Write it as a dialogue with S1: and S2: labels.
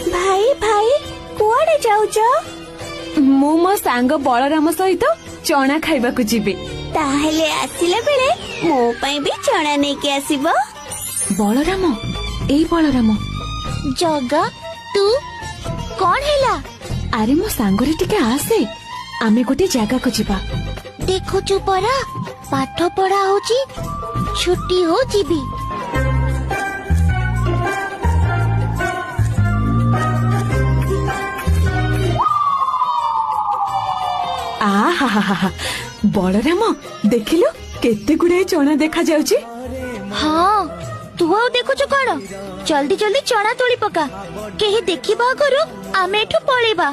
S1: भाई भाई कुआडे जाउछ?
S2: मु मो सांग बलराम सहित चना खाइबाकु जीबे।
S1: ताहेले आसिला बेले मो पई भी चना नै के आसीबो।
S2: बलराम ए बलराम
S1: जगा तू कौन हैला?
S2: अरे मो सांगरे टिके आसे आमे गोटे जागा को जीबा।
S1: देखुछु परा पाठ पढ़ा होची छुट्टी हो जीबी।
S2: आहा बलराम देखिलो केते गुडे चना देखा जाउची।
S1: हाँ तू आउ देखुछु कौन? जल्दी जल्दी चना तोड़ी पका केही देखिबा करू आमे एठु पळेबा।